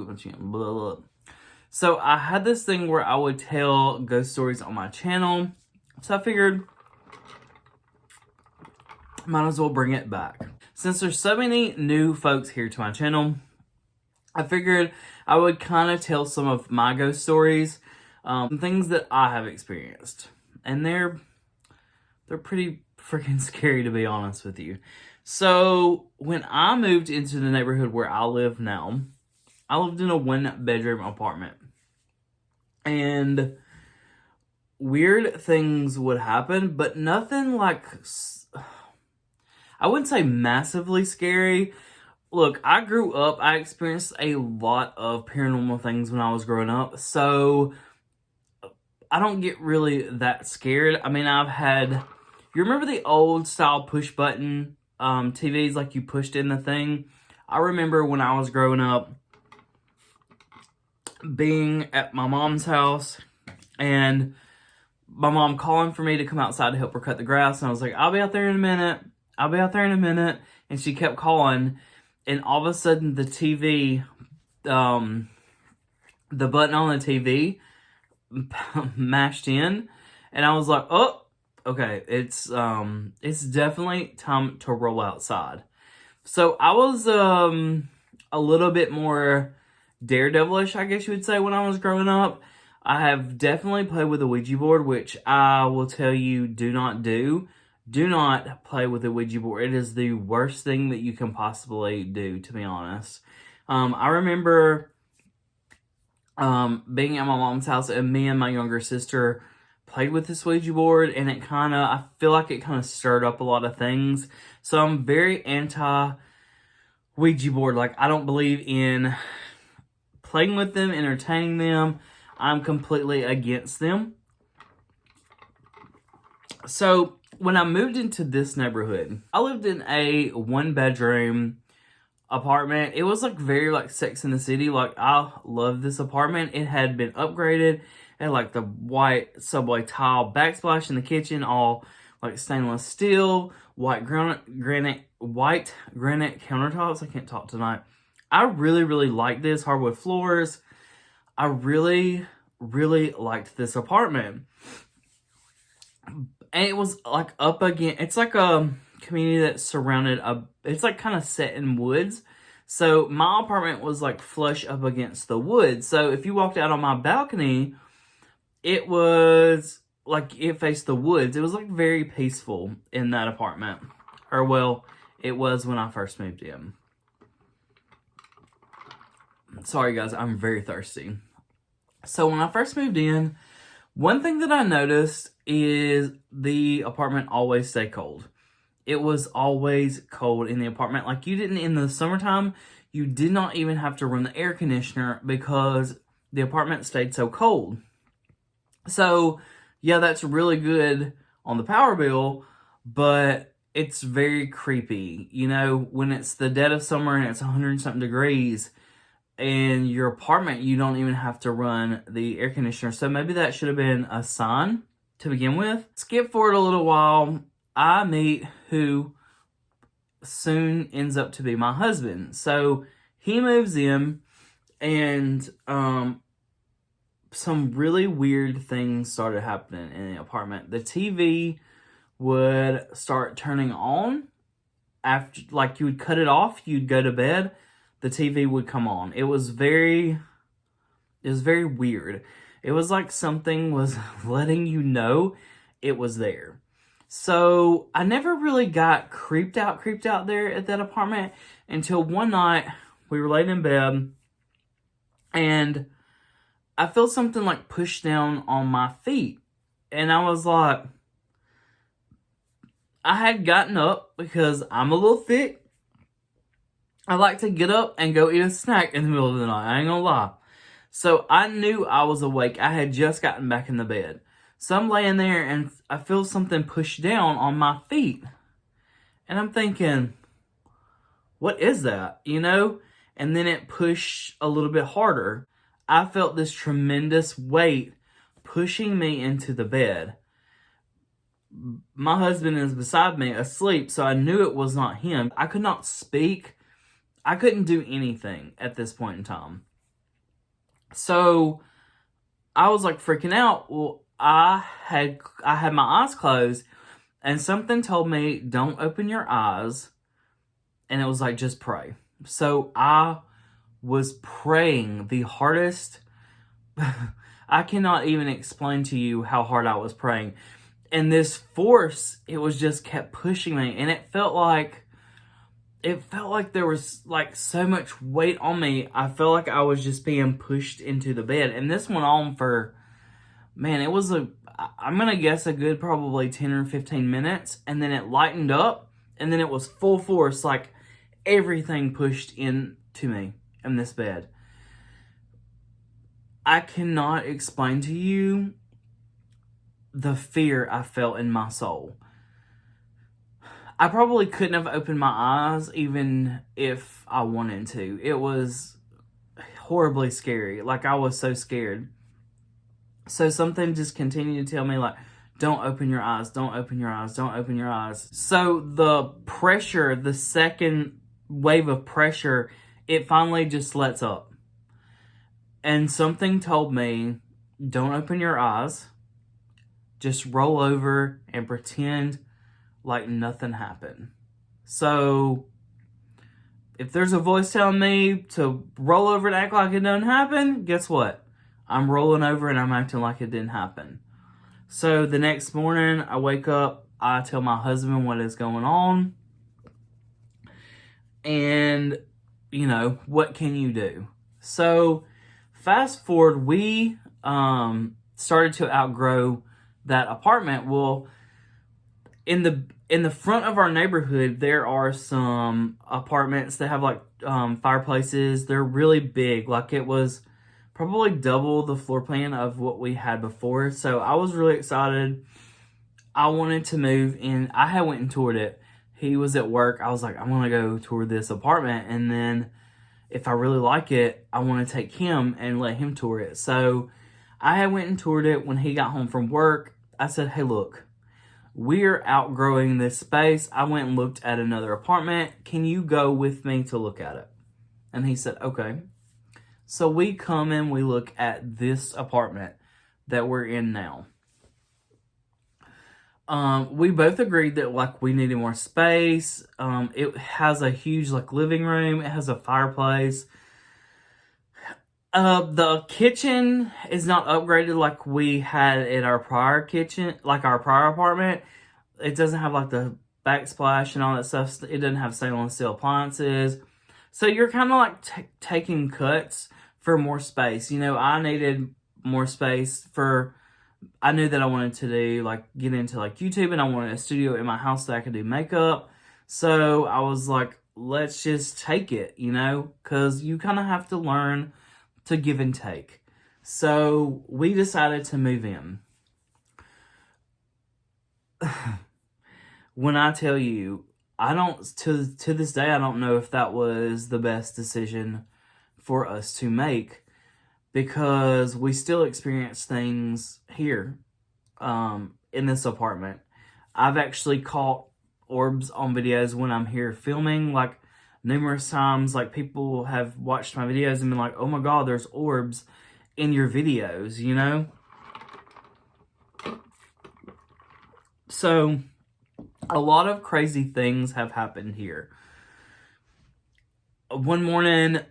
my channel, blah, blah. So I had this thing where I would tell ghost stories on my channel. So I figured, might as well bring it back. Since there's so many new folks here to my channel, I figured I would kind of tell some of my ghost stories, things that I have experienced. And they're pretty freaking scary, to be honest with you. So when I moved into the neighborhood where I live now, I lived in a 1-bedroom apartment. And weird things would happen, but nothing like, I wouldn't say massively scary. Look, I grew up, I experienced a lot of paranormal things when I was growing up, so I don't get really that scared. I mean, I've had, you remember the old style push button TVs, like you pushed in the thing? I remember when I was growing up, being at my mom's house and my mom calling for me to come outside to help her cut the grass. And I was like, I'll be out there in a minute. I'll be out there in a minute. And she kept calling. And all of a sudden the TV, the button on the TV mashed in. And I was like, oh, okay. It's definitely time to roll outside. So I was a little bit more daredevilish, I guess you would say, when I was growing up. I have definitely played with a Ouija board, which I will tell you, do not do. Do not play with a Ouija board. It is the worst thing that you can possibly do, to be honest. I remember being at my mom's house, and me and my younger sister played with this Ouija board, and it kind of, I feel like it kind of stirred up a lot of things. So I'm very anti Ouija board. Like, I don't believe in playing with them, entertaining them. I'm completely against them. So when I moved into this neighborhood, I lived in a 1-bedroom apartment. It was like very like Sex in the City. Like, I love this apartment. It had been upgraded. It had like the white subway tile backsplash in the kitchen, all like stainless steel, white granite countertops. I can't talk tonight. I really, really like this. Hardwood floors. I really, really liked this apartment. And it was like up against, it's like a community that's surrounded, it's like kind of set in woods. So my apartment was like flush up against the woods. So if you walked out on my balcony, it was like it faced the woods. It was like very peaceful in that apartment. Or well, it was when I first moved in. Sorry guys, I'm very thirsty. So when I first moved in, one thing that I noticed is the apartment always stayed cold. It was always cold in the apartment. Like, you didn't, in the summertime, you did not even have to run the air conditioner because the apartment stayed so cold. So, yeah, that's really good on the power bill, but it's very creepy. You know, when it's the dead of summer and it's 100-something degrees, in your apartment, you don't even have to run the air conditioner. So maybe that should have been a sign to begin with. Skip forward a little while. I meet who soon ends up to be my husband. So he moves in, and some really weird things started happening in the apartment. The TV would start turning on after, like, you would cut it off, you'd go to bed, the TV would come on. It was very weird. It was like something was letting you know it was there. So I never really got creeped out there at that apartment until one night we were laying in bed and I felt something like push down on my feet. And I was like, I had gotten up because I'm a little thick. I like to get up and go eat a snack in the middle of the night. I ain't gonna lie. So I knew I was awake. I had just gotten back in the bed. So I'm laying there and I feel something push down on my feet. And I'm thinking, what is that? You know? And then it pushed a little bit harder. I felt this tremendous weight pushing me into the bed. My husband is beside me asleep, so I knew it was not him. I could not speak. I couldn't do anything at this point in time. So I was like freaking out. Well, I had my eyes closed, and something told me, don't open your eyes. And it was like, just pray. So I was praying the hardest. I cannot even explain to you how hard I was praying. And this force, it was just kept pushing me. And it felt like there was like so much weight on me. I felt like I was just being pushed into the bed. And this went on for, man, it was I'm going to guess a good probably 10 or 15 minutes. And then it lightened up. And then it was full force, like everything pushed into me in this bed. I cannot explain to you the fear I felt in my soul. I probably couldn't have opened my eyes even if I wanted to. It was horribly scary. Like, I was so scared. So something just continued to tell me, like, don't open your eyes, don't open your eyes, don't open your eyes. So the pressure, the second wave of pressure, it finally just lets up. And something told me, don't open your eyes. Just roll over and pretend like nothing happened. So if there's a voice telling me to roll over and act like it doesn't happen, guess what? I'm rolling over and I'm acting like it didn't happen. So the next morning, I wake up, I tell my husband what is going on. And, you know, what can you do? So fast forward, we started to outgrow that apartment. Well, in the front of our neighborhood, there are some apartments that have like fireplaces. They're really big. Like, it was probably double the floor plan of what we had before. So I was really excited. I wanted to move in. I had went and toured it. He was at work. I was like, I'm gonna go tour this apartment, and then if I really like it, I want to take him and let him tour it. So I had went and toured it. When he got home from work, I said, hey, look, we're outgrowing this space. I went and looked at another apartment. Can you go with me to look at it? And he said, okay. So we come and we look at this apartment that we're in now. We both agreed that like we needed more space. It has a huge like living room. It has a fireplace. The kitchen is not upgraded like we had in our prior kitchen, like our prior apartment. It doesn't have like the backsplash and all that stuff. It doesn't have stainless steel appliances. So you're kind of like taking cuts for more space. You know, I needed more space I knew that I wanted to do, like, get into, like, YouTube, and I wanted a studio in my house that I could do makeup. So I was like, let's just take it, you know, because you kind of have to learn to give and take. So we decided to move in. When I tell you, I don't, to this day, I don't know if that was the best decision for us to make, because we still experience things here in this apartment. I've actually caught orbs on videos when I'm here filming, like numerous times. Like, people have watched my videos and been like, oh my god, there's orbs in your videos, you know? So a lot of crazy things have happened here. One morning,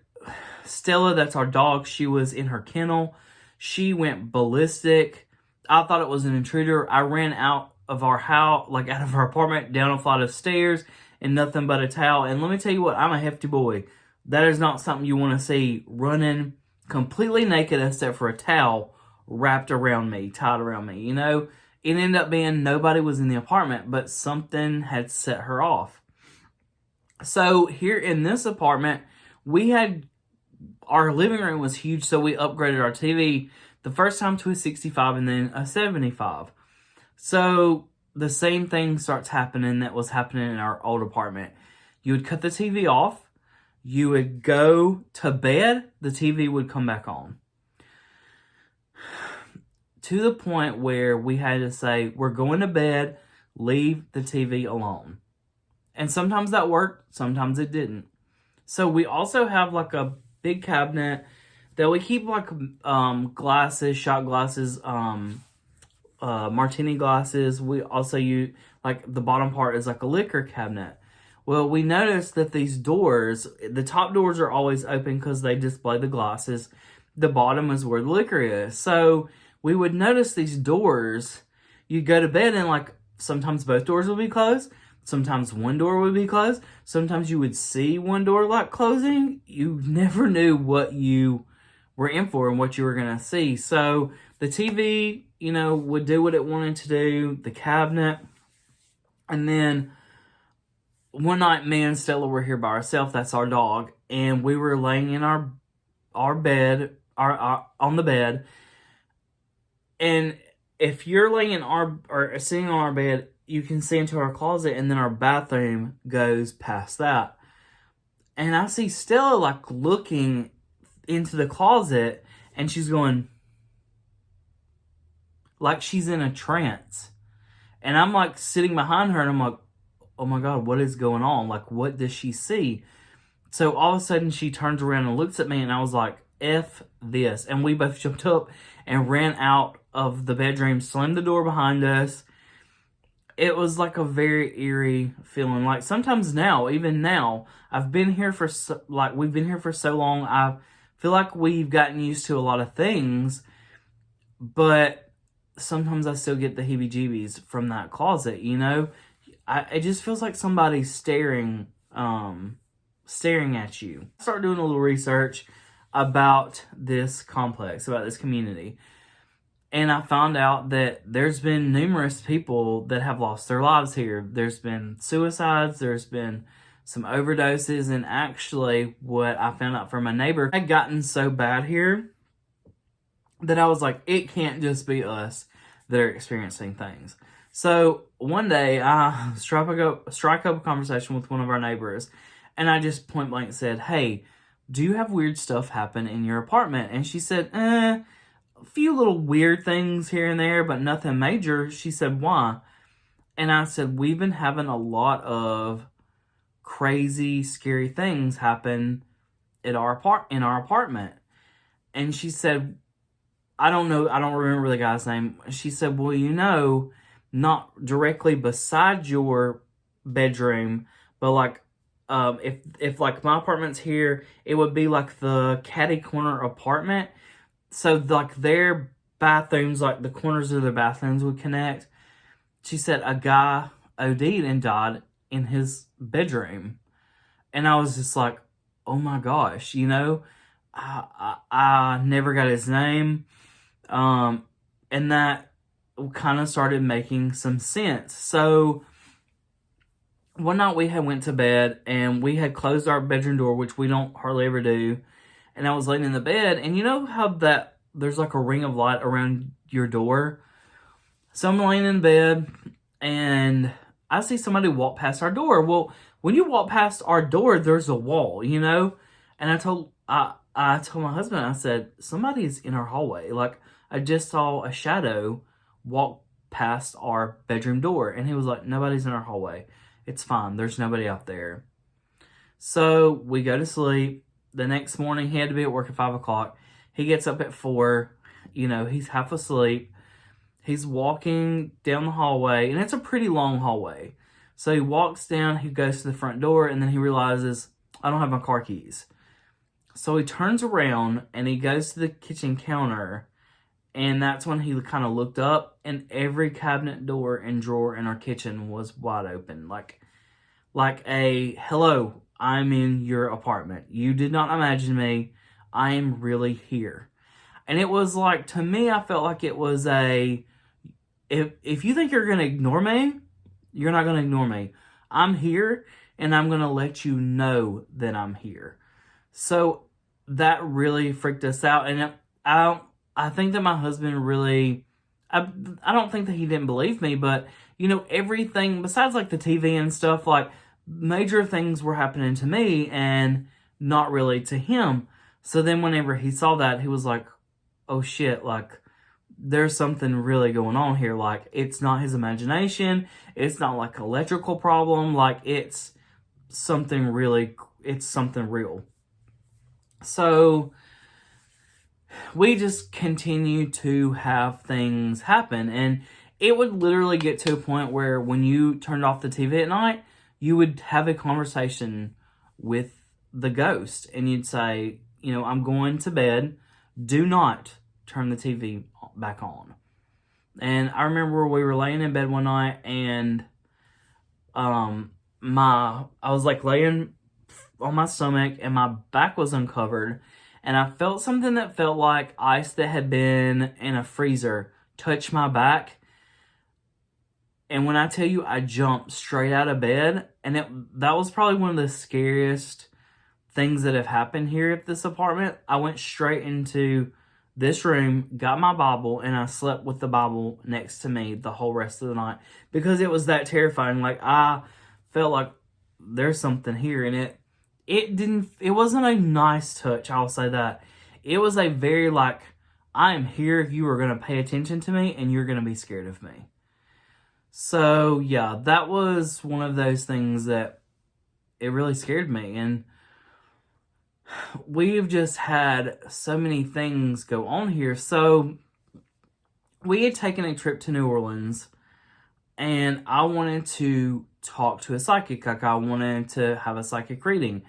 Stella, that's our dog, she was in her kennel. She went ballistic. I thought it was an intruder. I ran out of our house, like out of our apartment, down a flight of stairs, and nothing but a towel. And let me tell you what, I'm a hefty boy. That is not something you want to see running completely naked except for a towel wrapped around me, tied around me. You know, it ended up being nobody was in the apartment, but something had set her off. So here in this apartment, our living room was huge, so we upgraded our TV the first time to a 65 and then a 75. So the same thing starts happening that was happening in our old apartment. You would cut the TV off, you would go to bed, the TV would come back on. To the point where we had to say, we're going to bed, leave the TV alone. And sometimes that worked, sometimes it didn't. So we also have like a big cabinet that we keep like glasses, shot glasses, martini glasses. We also use, like, the bottom part is like a liquor cabinet. Well, we noticed that these doors, the top doors are always open because they display the glasses. The bottom is where the liquor is. So we would notice these doors. You go to bed and, like, sometimes both doors would be closed. Sometimes one door would be closed. Sometimes you would see one door like closing. You never knew what you were in for and what you were going to see. So the TV, you know, would do what it wanted to do, the cabinet. And then one night, me and Stella were here by ourselves. That's our dog. And we were laying in our bed, on the bed. And if you're laying or sitting on our bed, you can see into our closet, and then our bathroom goes past that. And I see Stella, like, looking into the closet, and she's going, like she's in a trance. And I'm, like, sitting behind her, and I'm like, oh my God, what is going on? Like, what does she see? So all of a sudden, she turns around and looks at me, and I was like, F this. And we both jumped up and ran out of the bedroom, slammed the door behind us. It was like a very eerie feeling. Like, sometimes now, even now, we've been here for so long, I feel like we've gotten used to a lot of things, but sometimes I still get the heebie-jeebies from that closet, you know? It just feels like somebody's staring at you. I started doing a little research about this complex, about this community. And I found out that there's been numerous people that have lost their lives here. There's been suicides, there's been some overdoses, and actually what I found out from my neighbor had gotten so bad here that I was like, it can't just be us that are experiencing things. So one day I strike up a conversation with one of our neighbors, and I just point blank said, hey, do you have weird stuff happen in your apartment? And she said, a few little weird things here and there, but nothing major. She said, why? And I said, we've been having a lot of crazy, scary things happen in our apartment. And she said, I don't remember the guy's name. She said, well, you know, not directly beside your bedroom, but like, if like my apartment's here, it would be like the catty corner apartment. So like their bathrooms, like the corners of their bathrooms would connect. She said a guy OD'd and died in his bedroom. And I was just like, oh my gosh, you know, I never got his name. And that kind of started making some sense. So one night we had went to bed and we had closed our bedroom door, which we don't hardly ever do. And I was laying in the bed, and you know how that there's like a ring of light around your door? So I'm laying in bed and I see somebody walk past our door. Well, when you walk past our door, there's a wall, you know? And I told my husband, I said, somebody's in our hallway. Like, I just saw a shadow walk past our bedroom door. And he was like, nobody's in our hallway. It's fine. There's nobody out there. So we go to sleep. The next morning, he had to be at work at 5 o'clock. He gets up at 4. You know, he's half asleep. He's walking down the hallway, and it's a pretty long hallway. So he walks down, he goes to the front door, and then he realizes, I don't have my car keys. So he turns around, and he goes to the kitchen counter, and that's when he kind of looked up, and every cabinet door and drawer in our kitchen was wide open. Like a, hello, I'm in your apartment. You did not imagine me. I am really here. And it was like, to me, I felt like it was if you think you're going to ignore me, you're not going to ignore me. I'm here, and I'm going to let you know that I'm here. So that really freaked us out. And I think that my husband really, I don't think that he didn't believe me, but, you know, everything, besides like the TV and stuff, like, major things were happening to me and not really to him. So then whenever he saw that, he was like, oh shit, like, there's something really going on here. Like, it's not his imagination. It's not like an electrical problem. Like, it's something real. So we just continued to have things happen. And it would literally get to a point where when you turned off the TV at night, you would have a conversation with the ghost. And you'd say, you know, I'm going to bed. Do not turn the TV back on. And I remember we were laying in bed one night, and I was like laying on my stomach, and my back was uncovered, and I felt something that felt like ice that had been in a freezer touch my back. And when I tell you, I jumped straight out of bed, and that was probably one of the scariest things that have happened here at this apartment. I went straight into this room, got my Bible, and I slept with the Bible next to me the whole rest of the night because it was that terrifying. Like, I felt like there's something here, and it wasn't a nice touch, I'll say that. It was a very like, I am here, you are going to pay attention to me, and you're going to be scared of me. So, yeah, that was one of those things that it really scared me. And we've just had so many things go on here. So, we had taken a trip to New Orleans, and I wanted to talk to a psychic. Like, I wanted to have a psychic reading.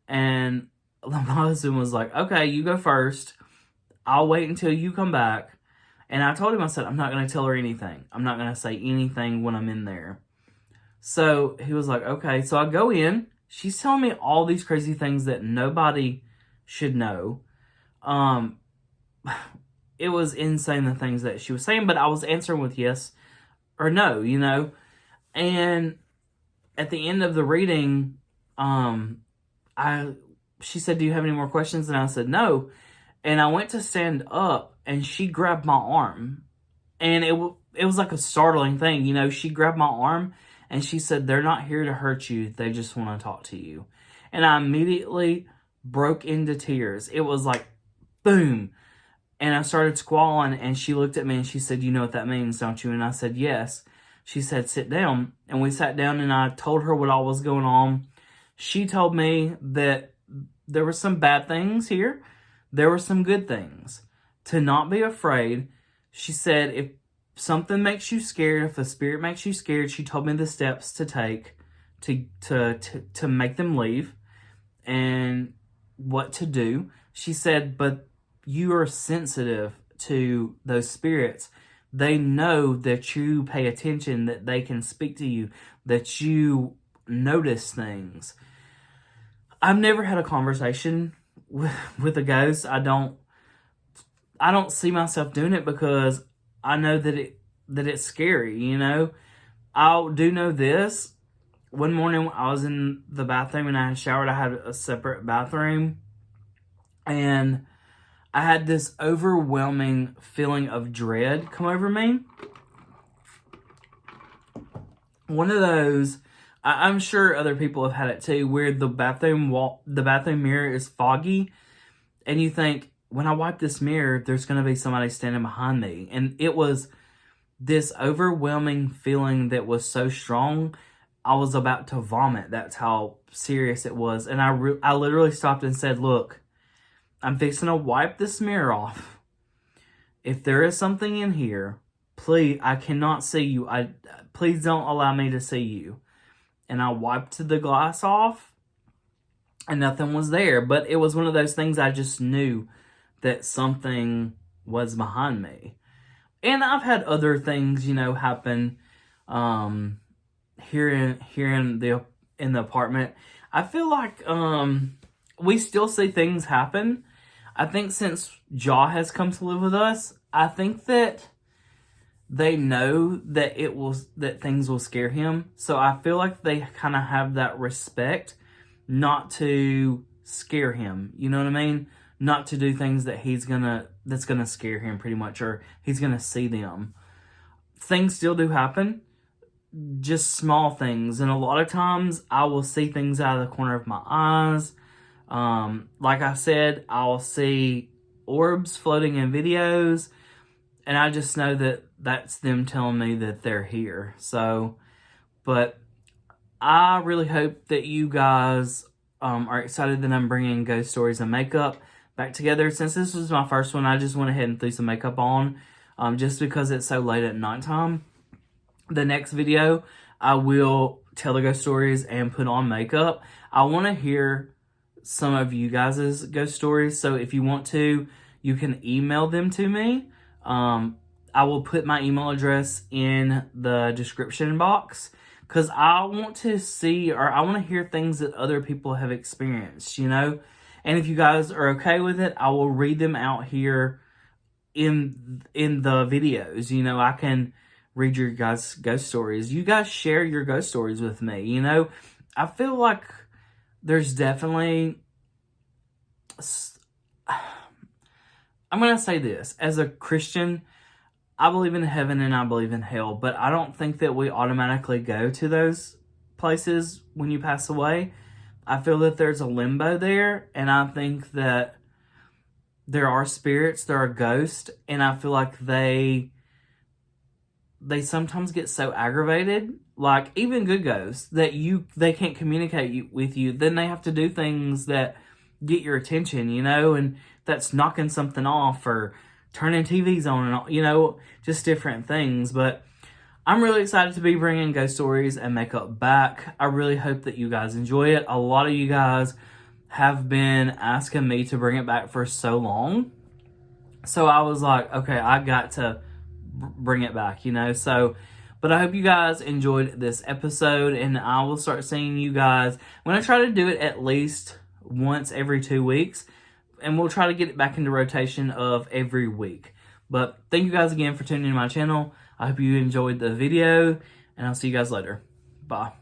And my husband was like, okay, you go first. I'll wait until you come back. And I told him, I said, I'm not going to tell her anything. I'm not going to say anything when I'm in there. So he was like, okay. So I go in. She's telling me all these crazy things that nobody should know. It was insane, the things that she was saying, but I was answering with yes or no, you know. And at the end of the reading, she said, do you have any more questions? And I said, no. And I went to stand up, and she grabbed my arm. And it was like a startling thing. You know, she grabbed my arm, and she said, they're not here to hurt you. They just want to talk to you. And I immediately broke into tears. It was like, boom. And I started squalling, and she looked at me, and she said, you know what that means, don't you? And I said, yes. She said, sit down. And we sat down, and I told her what all was going on. She told me that there were some bad things here. There were some good things. To not be afraid. She said, if something makes you scared, if a spirit makes you scared, she told me the steps to take to make them leave and what to do. She said, but you are sensitive to those spirits. They know that you pay attention, that they can speak to you, that you notice things. I've never had a conversation with a ghost. I don't see myself doing it because I know that it's scary, you know. I do know this. One morning I was in the bathroom and I had showered. I had a separate bathroom, and I had this overwhelming feeling of dread come over me. One of those, I'm sure other people have had it too, where the bathroom mirror is foggy, and you think, when I wipe this mirror, there's going to be somebody standing behind me. And it was this overwhelming feeling that was so strong, I was about to vomit. That's how serious it was. And I literally stopped and said, look, I'm fixing to wipe this mirror off. If there is something in here, please, I cannot see you. Please don't allow me to see you. And I wiped the glass off, and nothing was there. But it was one of those things I just knew that something was behind me. And I've had other things, you know, happen here in the apartment. I feel like we still see things happen. I think since Jaw has come to live with us, I think that they know that that things will scare him. So I feel like they kind of have that respect not to scare him. You know what I mean? Not to do things that that's gonna scare him pretty much, or he's gonna see them. Things still do happen, just small things, and a lot of times I will see things out of the corner of my eyes. Like I said, I'll see orbs floating in videos, and I just know that that's them telling me that they're here. So, but I really hope that you guys are excited that I'm bringing ghost stories and makeup. back together. Since this was my first one, I just went ahead and threw some makeup on, just because it's so late at nighttime. The next video, I will tell the ghost stories and put on makeup. I want to hear some of you guys' ghost stories, so if you want to, you can email them to me. I will put my email address in the description box, because I want to see, or I want to hear things that other people have experienced, you know? And if you guys are okay with it, I will read them out here in the videos. You know, I can read your guys' ghost stories. You guys share your ghost stories with me, you know? I feel like there's definitely... I'm going to say this. As a Christian, I believe in heaven and I believe in hell, but I don't think that we automatically go to those places when you pass away. I feel that there's a limbo there, and I think that there are spirits, there are ghosts, and I feel like they sometimes get so aggravated, like even good ghosts, that they can't communicate with you. Then they have to do things that get your attention, you know, and that's knocking something off or turning TVs on and all, you know, just different things. But I'm really excited to be bringing ghost stories and makeup back. I really hope that you guys enjoy it. A lot of you guys have been asking me to bring it back for so long. So I was like, okay, I got to bring it back, you know. So, but I hope you guys enjoyed this episode, and I will start seeing you guys. I'm going to try to do it at least once every 2 weeks, and we'll try to get it back into rotation of every week. But thank you guys again for tuning in to my channel. I hope you enjoyed the video, and I'll see you guys later. Bye.